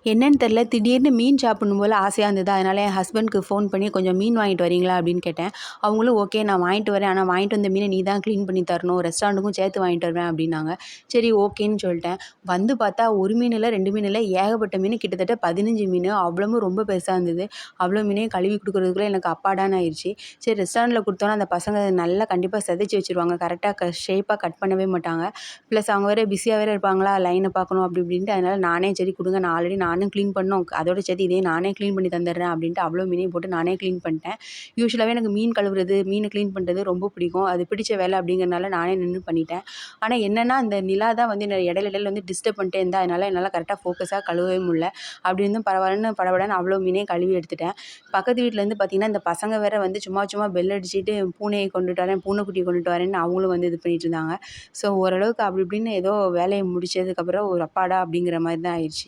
என்னன்னு தெரில, திடீர்னு மீன் சாப்பிடணும் போல ஆசையா இருந்தது. அதனால என் ஹஸ்பண்ட்க்கு ஃபோன் பண்ணி கொஞ்சம் மீன் வாங்கிட்டு வரீங்களா அப்படின்னு கேட்டேன். அவங்களும் ஓகே நான் வாங்கிட்டு வரேன். ஆனா வாங்கிட்டு வந்த மீன நீ தான் கிளீன் பண்ணி தரணும். ரெஸ்டாரண்ட்டுக்கும் சேர்த்து வாங்கிட்டு வருவேன் அப்படின்னாங்க. சரி ஓகேன்னு சொல்லிட்டேன். வந்து பார்த்தா 1 மீன் இல்ல, 2 மீன் இல்ல, ஏகப்பட்ட மீன் கிட்டத்தட்ட 15 மீனு. அவ்வளவும் ரொம்ப பெருசா இருந்தது. அவ்வளோ மீனையும் கழுவி குடுக்குறதுக்குள்ள எனக்கு அப்பாடான்னு ஆயிருச்சு. சரி ரெஸ்டாரண்ட்ல குடுத்தோம்னா அந்த பசங்க நல்லா கண்டிப்பா செதைச்சு வச்சுருவாங்க. கரெக்ட்டா ஷேப்பா கட் பண்ணவே மாட்டாங்க. ப்ளஸ் அவங்க வேற பிஸியா வேற இருப்பாங்களா, லைன பார்க்கணும் அப்படி இப்படின்ட்டு. அதனால நானே சரி குடுங்க நான் ஆல்ரெடி நானும் கிளீன் பண்ணணும். அதோட சேர்த்து இதையும் நானே கிளீன் பண்ணி தந்துடுறேன் அப்படின்ட்டு அவ்வளோ மீனையும் போட்டு நானே கிளீன் பண்ணிட்டேன். யூசுவலாவே எனக்கு மீன் கழுவுறது, மீன் கிளீன் பண்றது ரொம்ப பிடிக்கும். அது பிடிச்ச வேலை அப்படிங்கிறனால நானே நின்னு பண்ணிட்டேன். ஆனா என்னன்னா, அந்த நிலா தான் வந்து என்ன இடையில இடையில வந்து டிஸ்டர்ப் பண்ணிட்டே இருந்தா. அதனால என்னால கரெக்ட்டா ஃபோக்கஸா கழுவவே முடியல. அப்படி இருந்தும் பரவாயில்லன்னு படபடன்னு அவ்வளோ மீனையும் கழுவி எடுத்துட்டேன். பக்கத்து வீட்லேருந்து பார்த்தீங்கன்னா, இந்த பசங்க வேற வந்து சும்மா சும்மா பெல் அடிச்சுட்டு பூனைய கொண்டுட்டு வரேன், பூனைக்குட்டிய கொண்டுட்டு வரேன்னு அவங்களும் வந்து இது பண்ணிட்டு இருந்தாங்க. ஸோ ஓரளவுக்கு அப்படி இப்படின்னு ஏதோ வேலைய முடிச்சதுக்கப்புறம் ஒரு அப்பாடா அப்படிங்கிற மாரி தான் ஆயிருச்சு.